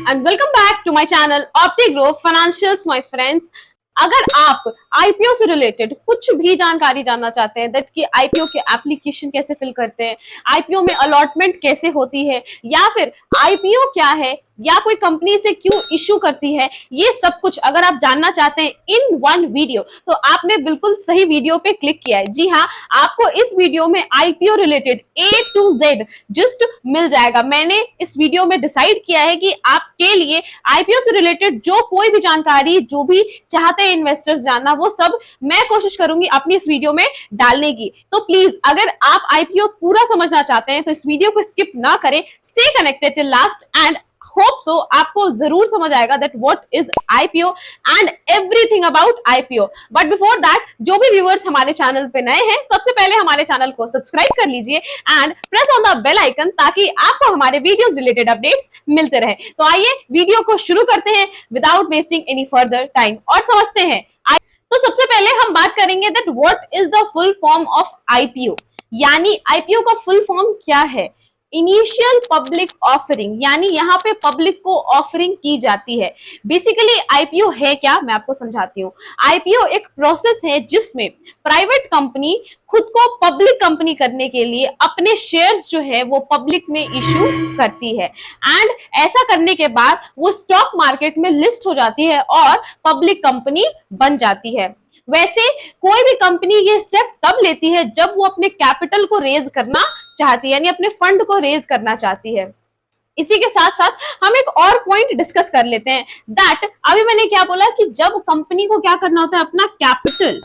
and welcome back to my channel OptiGrow Financials, my friends. अगर आप IPO से related कुछ भी जानकारी जानना चाहते हैं दैट कि आईपीओ के एप्लीकेशन कैसे फिल करते हैं, आईपीओ में अलॉटमेंट कैसे होती है, या फिर आईपीओ क्या है, या कोई कंपनी से क्यों इश्यू करती है, ये सब कुछ अगर आप जानना चाहते हैं इन वन वीडियो तो आपने बिल्कुल सही वीडियो पे क्लिक किया है। जी हाँ, आपको इस वीडियो में IPO related A to Z just मिल जाएगा। मैंने इस वीडियो में डिसाइड किया है कि आपके लिए आईपीओ से रिलेटेड जो कोई भी जानकारी जो भी चाहते हैं इन्वेस्टर्स जानना, वो सब मैं कोशिश करूंगी अपनी इस वीडियो में डालने की। तो प्लीज अगर आप आईपीओ पूरा समझना चाहते हैं तो इस वीडियो को स्किप ना करें, stay connected till last and hope so आपको जरूर समझ आएगा that what is IPO and everything about IPO. But before that, जो भी व्यूअर्स हमारे चैनल पे नए हैं, सबसे पहले हमारे चैनल को सब्सक्राइब कर लीजिए and press on the bell icon ताकि आपको हमारे वीडियोस रिलेटेड अपडेट्स मिलते रहे। तो आइए वीडियो को शुरू करते हैं without wasting any further time और समझते हैं। तो सबसे पहले हम बात करेंगे that what is the full form of IPO, यानी आईपीओ का फुल फॉर्म क्या है। इनिशियल पब्लिक ऑफरिंग, यानी यहाँ पे पब्लिक को ऑफरिंग की जाती है। बेसिकली आईपीओ है क्या, मैं आपको समझाती हूँ। आईपीओ एक प्रोसेस है जिसमें प्राइवेट कंपनी खुद को पब्लिक कंपनी करने के लिए अपने शेयर्स जो है वो पब्लिक में इश्यू करती है एंड ऐसा करने के बाद वो स्टॉक मार्केट में लिस्ट हो जाती है और पब्लिक कंपनी बन जाती है। वैसे कोई भी कंपनी ये स्टेप तब लेती है जब वो अपने कैपिटल को रेज करना चाहती है, यानी अपने फंड को रेज करना चाहती है। इसी के साथ साथ हम एक और पॉइंट डिस्कस कर लेते हैं दैट अभी मैंने क्या बोला कि जब कंपनी को क्या करना होता है, अपना कैपिटल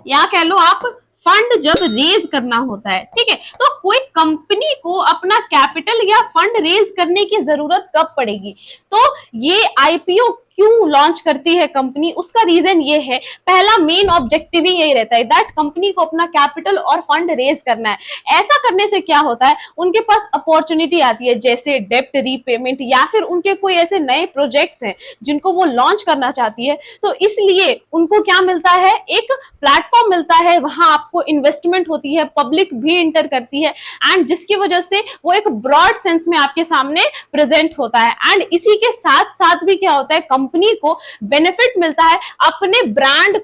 या कह लो आप फंड जब रेज करना होता है, ठीक है, तो कोई कंपनी को अपना कैपिटल या फंड रेज करने की जरूरत कब पड़ेगी। तो ये आईपीओ क्यों लॉन्च करती है कंपनी, उसका रीजन ये है, पहला मेन ऑब्जेक्टिव ही यही रहता है दैट कंपनी को अपना कैपिटल और फंड रेज करना है। ऐसा करने से क्या होता है, उनके पास अपॉर्चुनिटी आती है, जैसे डेप्ट रीपेमेंट या फिर उनके कोई ऐसे नए प्रोजेक्ट्स हैं जिनको वो लॉन्च करना चाहती है। तो इसलिए उनको क्या मिलता है, एक प्लेटफॉर्म मिलता है, वहां आपको इन्वेस्टमेंट होती है, पब्लिक भी इंटर करती है एंड जिसकी वजह से वो एक ब्रॉड सेंस में आपके सामने प्रेजेंट होता है। एंड इसी के साथ साथ भी क्या होता है, कंपनी को बेनिफिट मिलता है, अपने ब्रांड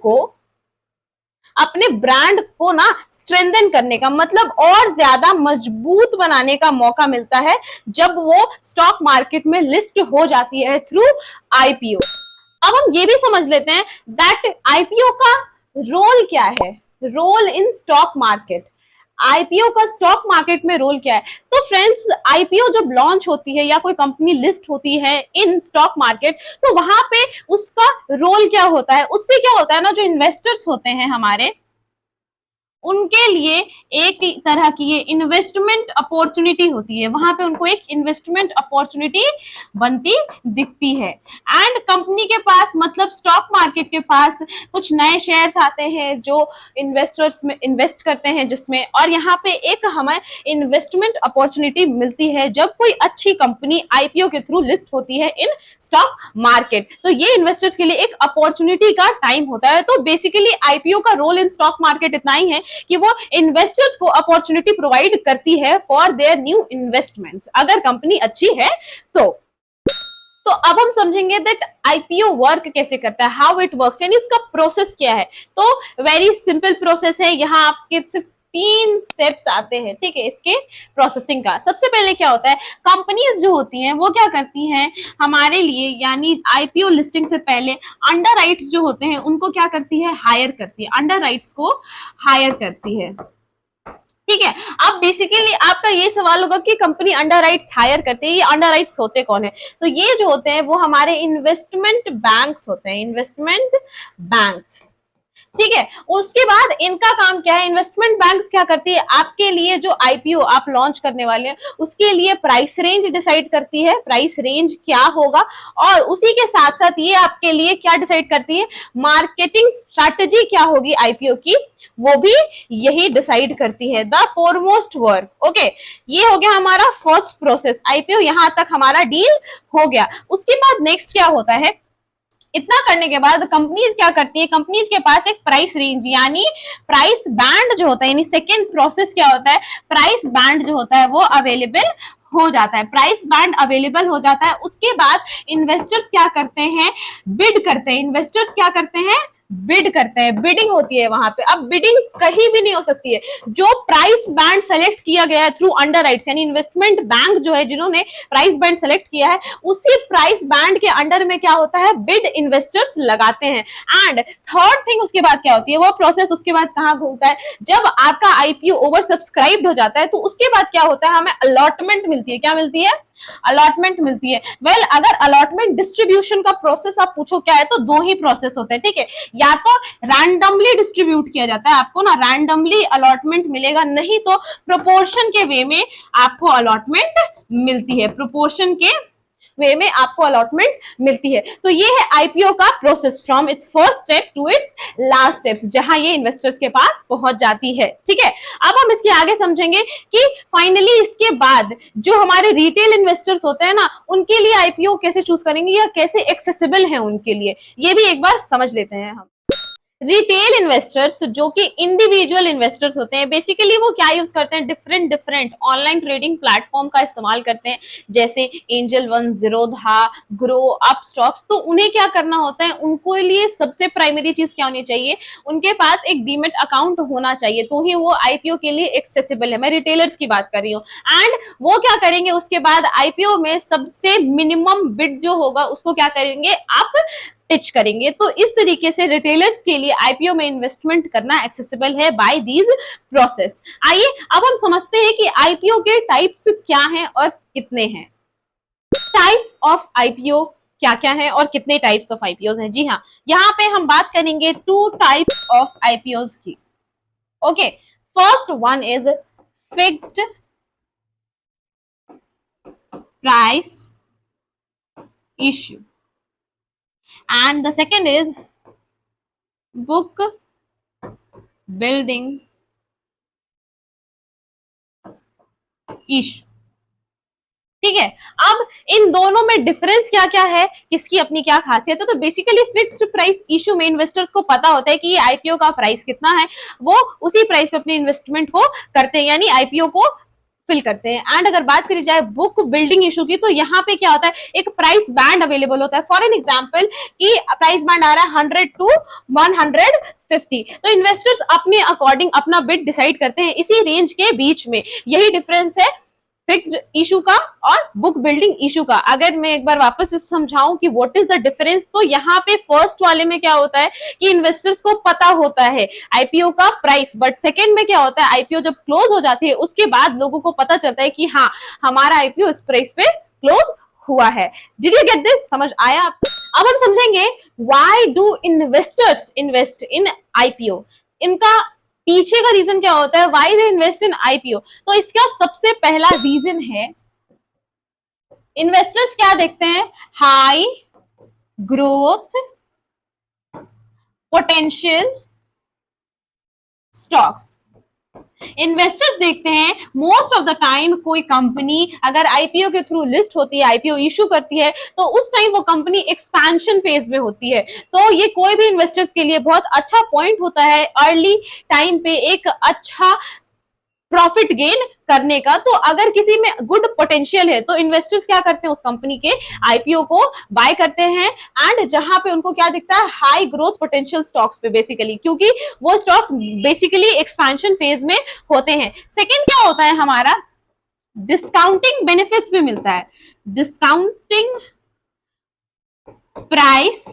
को ना स्ट्रेंथन करने का, मतलब और ज्यादा मजबूत बनाने का मौका मिलता है जब वो स्टॉक मार्केट में लिस्ट हो जाती है थ्रू आईपीओ। अब हम ये भी समझ लेते हैं दैट आईपीओ का रोल क्या है, role in stock market. IPO का स्टॉक मार्केट में रोल क्या है। तो फ्रेंड्स, आईपीओ जब लॉन्च होती है या कोई कंपनी लिस्ट होती है इन स्टॉक मार्केट, तो वहां पे उसका रोल क्या होता है, उससे क्या होता है ना, जो इन्वेस्टर्स होते हैं हमारे, उनके लिए एक तरह की ये इन्वेस्टमेंट अपॉर्चुनिटी होती है, वहां पे उनको एक इन्वेस्टमेंट अपॉर्चुनिटी बनती दिखती है। एंड कंपनी के पास, मतलब स्टॉक मार्केट के पास कुछ नए शेयर्स आते हैं जो इन्वेस्टर्स में इन्वेस्ट करते हैं जिसमें, और यहाँ पे एक हमें इन्वेस्टमेंट अपॉर्चुनिटी मिलती है जब कोई अच्छी कंपनी आईपीओ के थ्रू लिस्ट होती है इन स्टॉक मार्केट। तो ये इन्वेस्टर्स के लिए एक अपॉर्चुनिटी का टाइम होता है। तो बेसिकली आईपीओ का रोल इन स्टॉक मार्केट इतना ही है कि वो इन्वेस्टर्स को अपॉर्चुनिटी प्रोवाइड करती है फॉर देयर न्यू इन्वेस्टमेंट्स, अगर कंपनी अच्छी है तो अब हम समझेंगे दैट आईपीओ वर्क कैसे करता है, हाउ इट वर्क्स, यानी इसका प्रोसेस क्या है। तो वेरी सिंपल प्रोसेस है, यहाँ आपके सिर्फ 3 स्टेप्स आते हैं, ठीक है, इसके प्रोसेसिंग का। सबसे पहले क्या होता है, कंपनीज जो होती हैं वो क्या करती हैं हमारे लिए, यानी आईपीओ लिस्टिंग से पहले अंडरराइट्स जो होते हैं उनको क्या करती है, हायर करती है, अंडरराइट्स को हायर करती है, ठीक है। अब बेसिकली आपका ये सवाल होगा कि कंपनी अंडरराइट्स हायर करती है, ये अंडरराइट्स होते कौन है। तो ये जो होते हैं वो हमारे इन्वेस्टमेंट बैंक्स होते हैं, इन्वेस्टमेंट बैंक्स, ठीक है। उसके बाद इनका काम क्या है, इन्वेस्टमेंट बैंक्स क्या करती है, आपके लिए जो आईपीओ आप लॉन्च करने वाले हैं उसके लिए प्राइस रेंज डिसाइड करती है, प्राइस रेंज क्या होगा, और उसी के साथ साथ ये आपके लिए क्या डिसाइड करती है, मार्केटिंग स्ट्रैटेजी क्या होगी आईपीओ की, वो भी यही डिसाइड करती है। द फोरमोस्ट वर्क, ओके, ये हो गया हमारा फर्स्ट प्रोसेस, आईपीओ यहां तक हमारा डील हो गया। उसके बाद नेक्स्ट क्या होता है, इतना करने के बाद कंपनीज क्या करती है, कंपनीज के पास एक प्राइस रेंज यानी प्राइस बैंड जो होता है, यानी सेकेंड प्रोसेस क्या होता है, प्राइस बैंड जो होता है वो अवेलेबल हो जाता है, प्राइस बैंड अवेलेबल हो जाता है। उसके बाद इन्वेस्टर्स क्या करते हैं, बिड करते हैं, इन्वेस्टर्स क्या करते हैं, बिड करते हैं, बिडिंग होती है वहां पे। अब बिडिंग कहीं भी नहीं हो सकती है, जो प्राइस बैंड सेलेक्ट किया गया है थ्रू अंडरराइट्स, यानी इन्वेस्टमेंट बैंक जो है जिन्होंने प्राइस बैंड सेलेक्ट किया है, उसी प्राइस बैंड के अंडर में क्या होता है, बिड इन्वेस्टर्स लगाते हैं। एंड थर्ड थिंग उसके बाद क्या होती है, वो प्रोसेस उसके बाद कहां घूमता है, जब आपका आईपीओ ओवर सब्सक्राइब्ड हो जाता है तो उसके बाद क्या होता है, हमें अलॉटमेंट मिलती है। क्या मिलती है, अलॉटमेंट मिलती है। वेल अगर अलॉटमेंट डिस्ट्रीब्यूशन का प्रोसेस आप पूछो क्या है, तो दो ही प्रोसेस होते हैं, ठीक है। या तो रैंडमली डिस्ट्रीब्यूट किया जाता है, आपको ना रैंडमली अलॉटमेंट मिलेगा, नहीं तो प्रोपोर्शन के वे में आपको अलॉटमेंट मिलती है, प्रोपोर्शन के वे में आपको अलॉटमेंट मिलती है। तो ये है आईपीओ का process from its first step to its last steps, जहां ये इन्वेस्टर्स के पास पहुंच जाती है, ठीक है। अब हम इसके आगे समझेंगे कि फाइनली इसके बाद जो हमारे रिटेल इन्वेस्टर्स होते हैं ना, उनके लिए आईपीओ कैसे चूज करेंगे या कैसे एक्सेसिबल है उनके लिए, ये भी एक बार समझ लेते हैं हम। रिटेल इन्वेस्टर्स जो कि इंडिविजुअल इन्वेस्टर्स होते हैं, बेसिकली वो क्या यूज करते हैं, different different online trading platform का इस्तेमाल करते हैं, जैसे angel one, Zerodha, grow, up stocks. तो उन्हें क्या करना होता है, उनको लिए सबसे प्राइमरी चीज क्या होनी चाहिए, उनके पास एक डीमेट अकाउंट होना चाहिए, तो ही वो आईपीओ के लिए एक्सेसिबल है। मैं रिटेलर्स की बात कर रही हूँ। एंड वो क्या करेंगे, उसके बाद आईपीओ में सबसे मिनिमम बिड जो होगा उसको क्या करेंगे, आप पिच करेंगे। तो इस तरीके से रिटेलर्स के लिए आईपीओ में इन्वेस्टमेंट करना एक्सेसिबल है बाय दीज प्रोसेस। आइए अब हम समझते हैं कि आईपीओ के टाइप्स क्या हैं और कितने हैं। टाइप्स ऑफ आईपीओ क्या क्या है और कितने टाइप्स ऑफ आईपीओ हैं। जी हाँ, यहाँ पे हम बात करेंगे टू टाइप्स ऑफ आईपीओ की। Okay, first one is fixed price issue and the second is book building issue, ठीक है। अब इन दोनों में डिफरेंस क्या क्या है, किसकी अपनी क्या खासियत है। तो बेसिकली फिक्स्ड प्राइस इशू में इन्वेस्टर्स को पता होता है कि ये आईपीओ का प्राइस कितना है, वो उसी प्राइस पे अपने इन्वेस्टमेंट को करते हैं, यानी आईपीओ को फिल करते हैं। एंड अगर बात करी जाए बुक बिल्डिंग इशू की, तो यहाँ पे क्या होता है, एक प्राइस बैंड अवेलेबल होता है। फॉर एन एग्जांपल कि प्राइस बैंड आ रहा है 100 टू 150, तो इन्वेस्टर्स अपने अकॉर्डिंग अपना बिड डिसाइड करते हैं इसी रेंज के बीच में। यही डिफरेंस है फिक्स्ड इशू का और बुक बिल्डिंग इशू का। अगर मैं एक बार वापस समझाऊं कि व्हाट इज द डिफरेंस, तो यहाँ पे फर्स्ट वाले में क्या होता है कि इन्वेस्टर्स को पता होता है आईपीओ का प्राइस, बट सेकंड में क्या होता है, आईपीओ जब क्लोज हो जाती है उसके बाद लोगों को पता चलता है कि हाँ, हमारा आईपीओ इस प्राइस पे क्लोज हुआ है। डिड यू गेट दिस, समझ आया आपसे। अब हम समझेंगे why do investors invest in IPO, इनका पीछे का रीजन क्या होता है, why they invest in IPO. तो इसका सबसे पहला रीजन है, इन्वेस्टर्स क्या देखते हैं, high growth potential stocks. Investors देखते हैं मोस्ट ऑफ द टाइम कोई कंपनी अगर आईपीओ के थ्रू लिस्ट होती है, आईपीओ इशू करती है, तो उस टाइम वो कंपनी एक्सपेंशन फेज में होती है। तो ये कोई भी इन्वेस्टर्स के लिए बहुत अच्छा पॉइंट होता है अर्ली टाइम पे एक अच्छा प्रॉफिट गेन करने का। तो अगर किसी में गुड पोटेंशियल है तो इन्वेस्टर्स क्या करते हैं, उस कंपनी के आईपीओ को बाय करते हैं। एंड जहां पे उनको क्या दिखता है, हाई ग्रोथ पोटेंशियल स्टॉक्स पे, बेसिकली क्योंकि वो स्टॉक्स बेसिकली एक्सपेंशन फेज में होते हैं। सेकंड क्या होता है हमारा, डिस्काउंटिंग बेनिफिट्स भी मिलता है, डिस्काउंटिंग प्राइस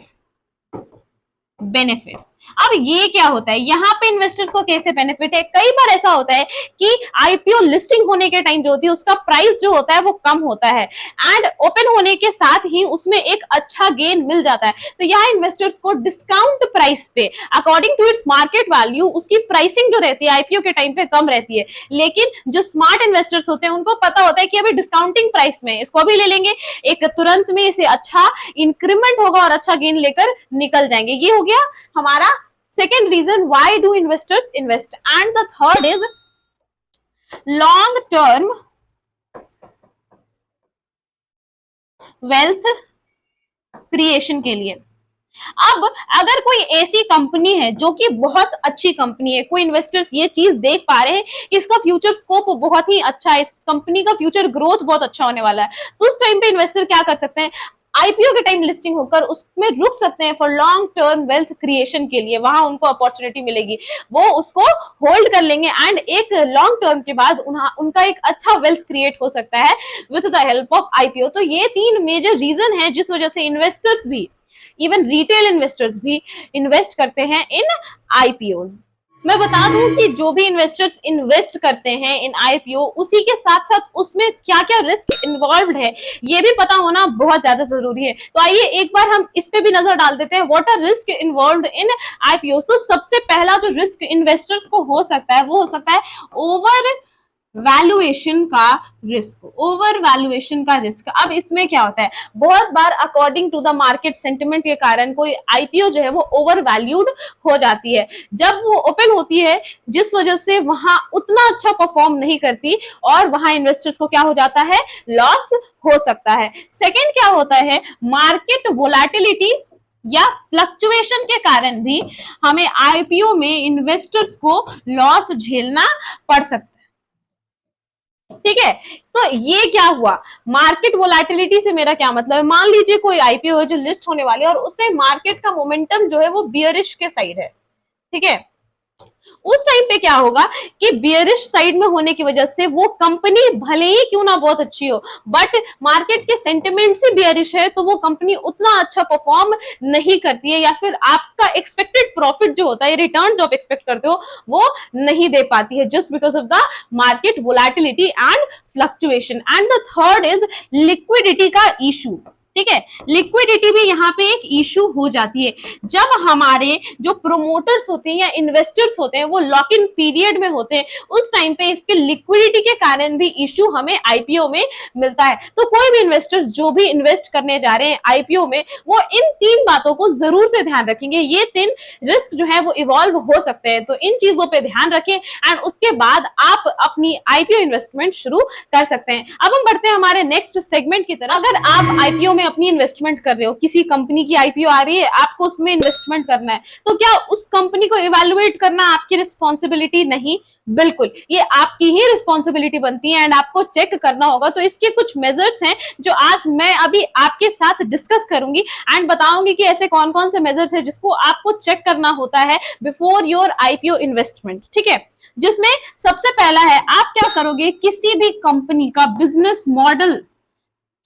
बेनिफिट्स। अब ये क्या होता है, यहाँ पे इन्वेस्टर्स को कैसे बेनिफिट है, कई बार ऐसा होता है कि आईपीओ लिस्टिंग होने के टाइम जो होती है उसका प्राइस जो होता है वो कम होता है, एंड ओपन होने के साथ ही उसमें एक अच्छा गेन मिल जाता है। तो यहाँ इन्वेस्टर्स को डिस्काउंट प्राइस पे according to its market value उसकी प्राइसिंग जो रहती है आईपीओ के टाइम पे कम रहती है। लेकिन जो स्मार्ट इन्वेस्टर्स होते हैं उनको पता होता है कि अभी डिस्काउंटिंग प्राइस में इसको अभी ले लेंगे, एक तुरंत में इसे अच्छा इंक्रीमेंट होगा और अच्छा गेन लेकर निकल जाएंगे। ये हो गया हमारा second reason why do investors invest, and the third is long term wealth creation के लिए। अब अगर कोई ऐसी कंपनी है जो कि बहुत अच्छी कंपनी है, कोई इन्वेस्टर्स ये चीज देख पा रहे हैं कि इसका फ्यूचर स्कोप बहुत ही अच्छा है, इस कंपनी का फ्यूचर ग्रोथ बहुत अच्छा होने वाला है, तो उस टाइम पे इन्वेस्टर क्या कर सकते हैं, आईपीओ के टाइम लिस्टिंग होकर उसमें रुक सकते हैं for long term wealth creation के लिए, वहां उनको अपॉर्चुनिटी मिलेगी, वो उसको होल्ड कर लेंगे एंड एक लॉन्ग टर्म के बाद उनका एक अच्छा वेल्थ क्रिएट हो सकता है with the help of IPO. तो ये तीन मेजर रीजन है जिस वजह से इन्वेस्टर्स भी, इवन रिटेल इन्वेस्टर्स भी इन्वेस्ट करते हैं इन आईपीओज। मैं बता दूं कि जो भी इन्वेस्टर्स इन्वेस्ट करते हैं इन आईपीओ, उसी के साथ साथ उसमें क्या क्या रिस्क इन्वॉल्व है ये भी पता होना बहुत ज्यादा जरूरी है। तो आइए एक बार हम इस पे भी नजर डाल देते हैं, what are risk involve in IPO. तो सबसे पहला जो रिस्क इन्वेस्टर्स को हो सकता है वो हो सकता है ओवर वैल्यूएशन का रिस्क, ओवर वैल्यूएशन का रिस्क। अब इसमें क्या होता है, बहुत बार according to the market sentiment के कारण कोई आईपीओ जो है वो ओवर वैल्यूड हो जाती है जब वो ओपन होती है, जिस वजह से वहां उतना अच्छा परफॉर्म नहीं करती और वहां इन्वेस्टर्स को क्या हो जाता है, लॉस हो सकता है। सेकेंड क्या होता है, मार्केट वोलेटिलिटी या फ्लक्चुएशन के कारण भी हमें आईपीओ में इन्वेस्टर्स को लॉस झेलना पड़ सकता है। ठीक है, तो ये क्या हुआ, मार्केट वोलेटिलिटी से मेरा क्या मतलब है, मान लीजिए कोई आईपीओ है जो लिस्ट होने वाली है और उसने मार्केट का मोमेंटम जो है वो बियरिश के साइड है, ठीक है, उस टाइम पे क्या होगा कि बियरिश साइड में होने की वजह से वो कंपनी भले ही क्यों ना बहुत अच्छी हो, बट मार्केट के सेंटिमेंट से बियरिश है तो वो कंपनी उतना अच्छा परफॉर्म नहीं करती है, या फिर आपका एक्सपेक्टेड प्रॉफिट जो होता है, रिटर्न जो आप एक्सपेक्ट करते हो वो नहीं दे पाती है, just because of the market volatility and fluctuation. And the third is liquidity का इशू। ठीक है, लिक्विडिटी भी यहाँ पे एक इशू हो जाती है, जब हमारे जो प्रोमोटर्स होते हैं या इन्वेस्टर्स होते हैं वो लॉक इन पीरियड में होते हैं, उस टाइम पे इसके लिक्विडिटी के कारण भी इशू हमें आईपीओ में मिलता है। तो कोई भी इन्वेस्टर्स जो भी इन्वेस्ट करने जा रहे हैं आईपीओ में, वो इन तीन बातों को जरूर से ध्यान रखेंगे, ये तीन रिस्क जो है वो इवॉल्व हो सकते हैं, तो इन चीजों पे ध्यान रखें एंड उसके बाद आप अपनी आईपीओ इन्वेस्टमेंट शुरू कर सकते हैं। अब हम बढ़ते हैं हमारे नेक्स्ट सेगमेंट की तरफ। अगर आप आईपीओ में अपनी इन्वेस्टमेंट कर रहे हो, किसी कंपनी की आईपीओ आ रही है, आपको उसमें इन्वेस्टमेंट करना है, तो क्या उस कंपनी को इवैल्यूएट करना आपकी रिस्पॉन्सिबिलिटी नहीं, बिल्कुल ये आपकी ही रिस्पॉन्सिबिलिटी बनती है एंड आपको चेक करना होगा। तो इसके कुछ मेजर्स हैं जो आज मैं अभी आपके साथ डिस्कस करूंगी एंड बताऊंगी कि ऐसे कौन कौन से मेजर्स हैं जिसको आपको चेक करना होता है बिफोर योर आईपीओ इन्वेस्टमेंट। ठीक है, जिसमें सबसे पहला है, आप क्या करोगे, किसी भी कंपनी का बिजनेस मॉडल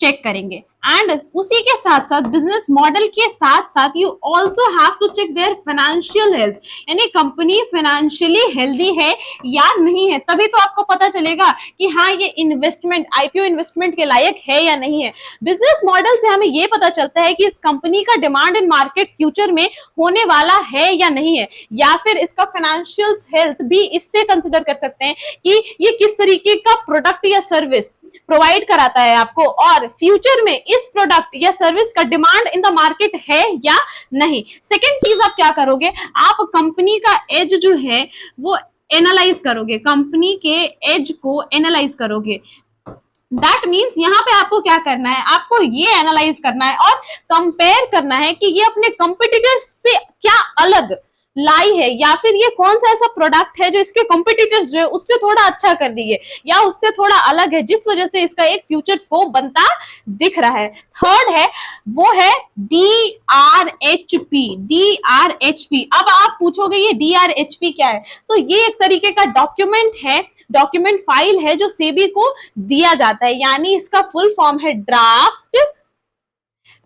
चेक करेंगे एंड उसी के साथ साथ बिजनेस मॉडल के साथ साथ you also have to check their financial health, यानी कंपनी फाइनेंशियली हेल्दी है या नहीं है, तभी तो आपको पता चलेगा कि हाँ ये इन्वेस्टमेंट आईपीओ इन्वेस्टमेंट के लायक है या नहीं है। बिजनेस मॉडल से हमें ये पता चलता है कि इस कंपनी का डिमांड इन मार्केट फ्यूचर में होने वाला है या नहीं है, या फिर इसका फाइनेंशियल हेल्थ भी इससे कंसिडर कर सकते हैं कि ये किस तरीके का प्रोडक्ट या सर्विस प्रोवाइड कराता है आपको, और फ्यूचर में इस प्रोडक्ट या सर्विस का डिमांड इन द मार्केट है या नहीं। सेकेंड चीज आप क्या करोगे, आप कंपनी का एज जो है वो एनालाइज करोगे, कंपनी के एज को एनालाइज करोगे। दैट मीन्स यहाँ पे आपको क्या करना है, आपको ये एनालाइज करना है और कंपेयर करना है कि ये अपने कंपिटिटर्स से क्या अलग लाई है, या फिर ये कौन सा ऐसा प्रोडक्ट है जो इसके कॉम्पिटिटर्स जो है उससे थोड़ा अच्छा कर दिए या उससे थोड़ा अलग है, जिस वजह से इसका एक फ्यूचर स्कोप बनता दिख रहा है। थर्ड है, वो है DRHP। DRHP, अब आप पूछोगे ये DRHP क्या है, तो ये एक तरीके का डॉक्यूमेंट है, डॉक्यूमेंट फाइल है जो सेबी को दिया जाता है, यानी इसका फुल फॉर्म है ड्राफ्ट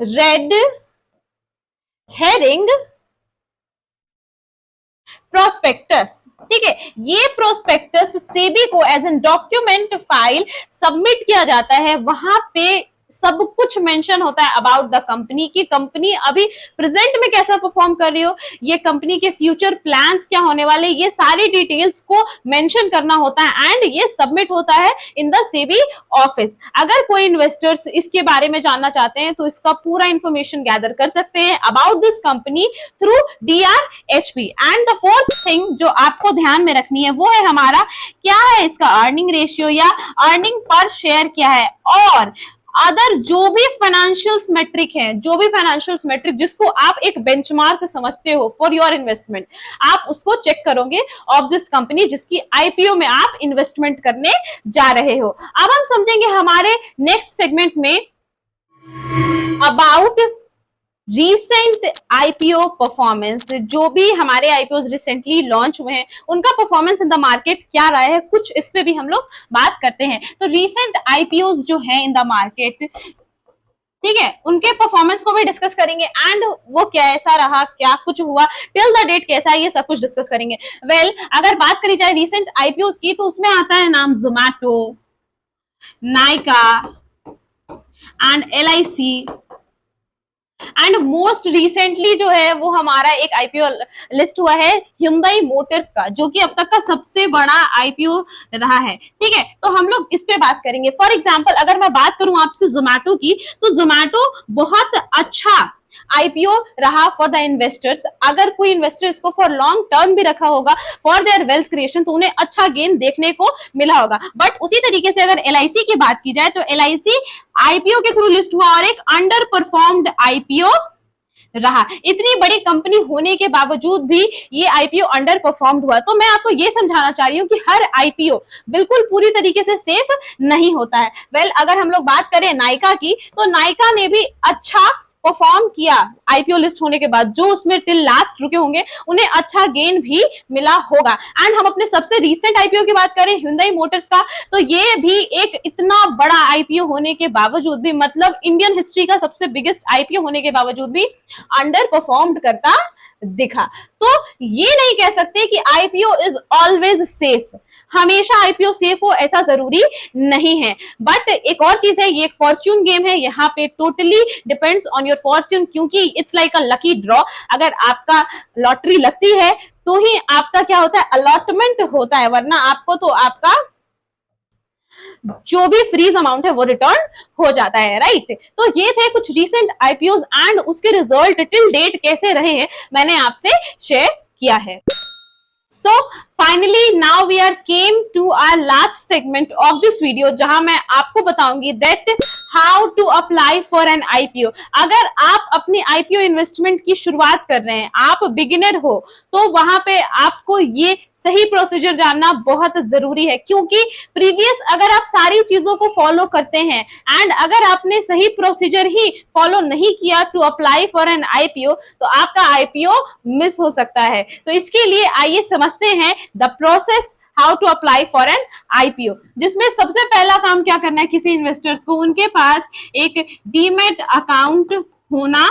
रेड हेरिंग प्रोस्पेक्टस। ठीक है, ये प्रोस्पेक्टस सेबी को as an document file submit किया जाता है, वहां पे सब कुछ मेंशन होता है अबाउट द कंपनी की कंपनी अभी प्रेजेंट में कैसा परफॉर्म कर रही हो, ये कंपनी के फ्यूचर प्लान्स क्या होने वाले, ये सारी डिटेल्स को मेंशन करना होता है एंड ये सबमिट होता है इन द सेबी ऑफिस। अगर कोई इन्वेस्टर्स इसके बारे में जानना चाहते हैं तो इसका पूरा इंफॉर्मेशन गैदर कर सकते हैं about this company through DRHP। And the fourth thing जो आपको ध्यान में रखनी है वो है हमारा क्या है, इसका अर्निंग रेशियो या अर्निंग पर शेयर क्या है, और अदर जो भी फाइनेंशियल्स मेट्रिक है, जो भी फाइनेंशियल्स मेट्रिक जिसको आप एक बेंचमार्क समझते हो फॉर योर इन्वेस्टमेंट, आप उसको चेक करोगे ऑफ दिस कंपनी जिसकी आईपीओ में आप इन्वेस्टमेंट करने जा रहे हो। अब हम समझेंगे हमारे नेक्स्ट सेगमेंट में अबाउट रीसेंट आईपीओ परफॉर्मेंस। जो भी हमारे आईपीओ रिसेंटली लॉन्च हुए हैं उनका परफॉर्मेंस इन द मार्केट क्या रहा है, कुछ इस पे भी हम लोग बात करते हैं। तो रीसेंट आईपीओ जो है इन द मार्केट, ठीक है, उनके परफॉर्मेंस को भी डिस्कस करेंगे एंड वो कैसा रहा, क्या कुछ हुआ, टिल द डेट कैसा है, ये सब कुछ डिस्कस करेंगे। वेल, अगर बात करी जाए रीसेंट आईपीओ की तो उसमें आता है नाम Zomato, Nykaa and LIC and most recently जो है वो हमारा एक आईपीओ लिस्ट हुआ है Hyundai मोटर्स का, जो कि अब तक का सबसे बड़ा आईपीओ रहा है। ठीक है, तो हम लोग इस पे बात करेंगे। फॉर एग्जांपल अगर मैं बात करूं आपसे जोमैटो की, तो जोमैटो बहुत अच्छा आईपीओ रहा फॉर द इन्वेस्टर्स। अगर कोई इन्वेस्टर इसको फॉर लॉन्ग टर्म भी रखा होगा फॉर देयर वेल्थ क्रिएशन, तो उन्हें अच्छा गेन देखने को मिला होगा। बट उसी तरीके से अगर एलआईसी की बात की जाए तो एलआईसी आईपीओ के थ्रू लिस्ट हुआ और एक अंडर परफॉर्म्ड आईपीओ रहा। इतनी बड़ी कंपनी होने के बावजूद भी ये आईपीओ अंडर परफॉर्म्ड हुआ। तो मैं आपको ये समझाना चाह रही हूँ कि हर आईपीओ बिल्कुल पूरी तरीके से सेफ नहीं होता है। वेल, अगर हम लोग बात करें नाइका की, तो नाइका ने भी अच्छा परफॉर्म किया आईपीओ लिस्ट होने के बाद। जो उसमें टिल लास्ट रुके होंगे उन्हें अच्छा गेन भी मिला होगा। एंड हम अपने सबसे रीसेंट आईपीओ की बात करें Hyundai मोटर्स का, तो ये भी एक इतना बड़ा आईपीओ होने के बावजूद भी, मतलब इंडियन हिस्ट्री का सबसे बिगेस्ट आईपीओ होने के बावजूद भी अंडर परफॉर्म्ड करता दिखा। तो ये नहीं कह सकते कि आईपीओ इज ऑलवेज सेफ, हमेशा आईपीओ सेफ हो ऐसा जरूरी नहीं है। बट एक और चीज है, ये एक फॉर्च्यून गेम है, यहाँ पे totally depends on your fortune, क्योंकि it's like a lucky draw. अगर आपका लॉटरी लगती है तो ही आपका क्या होता है, अलॉटमेंट होता है, वरना आपको तो आपका जो भी फ्रीज अमाउंट है वो रिटर्न हो जाता है, राइट। तो ये थे कुछ रीसेंट आईपीओ एंड उसके रिजल्ट टिल डेट कैसे रहे हैं मैंने आपसे शेयर किया है। So finally now we are came to our last segment of this video, जहां मैं आपको बताऊंगी that how to apply for an IPO। अगर आप अपनी IPO इन्वेस्टमेंट की शुरुआत कर रहे हैं, आप बिगिनर हो, तो वहां पे आपको ये सही प्रोसीजर जानना बहुत जरूरी है। क्योंकि प्रीवियस अगर आप सारी चीजों को फॉलो करते हैं एंड अगर आपने सही प्रोसीजर ही फॉलो नहीं किया to apply for an IPO, तो आपका आईपीओ मिस हो सकता है। तो इसके लिए आइए समझते हैं the process how to apply for an IPO, जिसमें सबसे पहला काम क्या करना है किसी इन्वेस्टर्स को, उनके पास एक डीमैट अकाउंट होना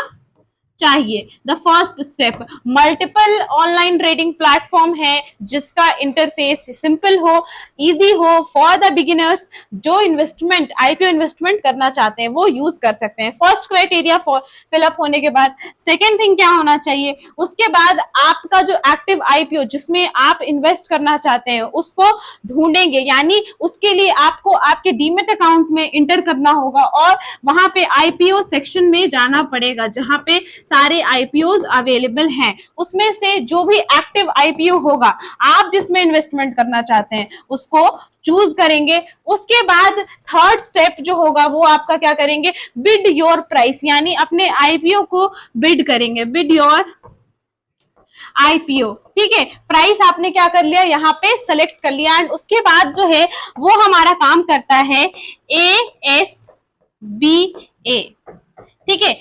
चाहिए। The first step, multiple online trading platform है जिसका इंटरफेस सिंपल हो, इजी हो फॉर द बिगिनर्स। जो इन्वेस्टमेंट आईपीओ इन्वेस्टमेंट करना चाहते हैं वो यूज कर सकते हैं। फर्स्ट क्राइटेरिया फिलअप होने के बाद सेकेंड थिंग क्या होना चाहिए, उसके बाद आपका जो एक्टिव आईपीओ जिसमें आप इन्वेस्ट करना चाहते हैं उसको ढूंढेंगे, यानी उसके लिए आपको आपके डीमेट अकाउंट में इंटर करना होगा और वहां पे आईपीओ सेक्शन में जाना पड़ेगा जहां पे सारे आईपीओ अवेलेबल हैं। उसमें से जो भी एक्टिव आईपीओ होगा आप जिसमें इन्वेस्टमेंट करना चाहते हैं उसको चूज करेंगे। उसके बाद थर्ड स्टेप जो होगा वो आपका क्या करेंगे, बिड योर प्राइस, यानी अपने आईपीओ को बिड करेंगे, बिड योर आईपीओ। ठीक है, प्राइस आपने क्या कर लिया, यहाँ पे सेलेक्ट कर लिया एंड उसके बाद जो है वो हमारा काम करता है ASBA। ठीक है,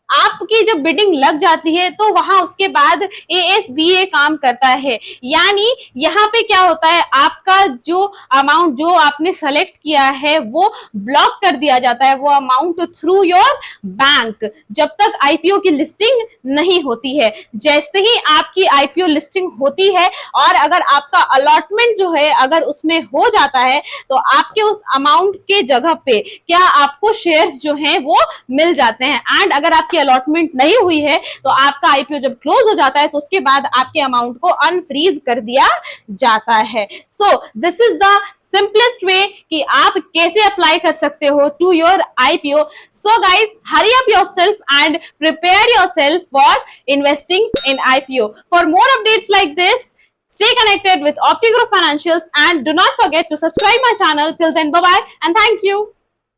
आपकी जब बिडिंग लग जाती है तो वहां उसके बाद ASBA काम करता है, यानी यहाँ पे क्या होता है, आपका जो अमाउंट जो आपने सेलेक्ट किया है वो ब्लॉक कर दिया जाता है, वो अमाउंट थ्रू योर बैंक, जब तक आईपीओ की लिस्टिंग नहीं होती है। जैसे ही आपकी आईपीओ लिस्टिंग होती है और अगर आपका अलॉटमेंट जो है अगर उसमें हो जाता है तो आपके उस अमाउंट के जगह पे क्या आपको शेयर्स जो हैं वो मिल जाते हैं। एंड अगर आपकी अलॉटमेंट नहीं हुई है तो आपका आईपीओ जब क्लोज हो जाता है तो उसके बाद आपके अमाउंट को अनफ्रीज कर दिया जाता है। So this is the simplest way कि आप कैसे अप्लाई कर सकते हो to your IPO. So guys, hurry up yourself and prepare yourself for investing in IPO. For more updates like this, stay connected with Optigroup Financials and do not forget to subscribe my channel. Till then, bye bye and thank you.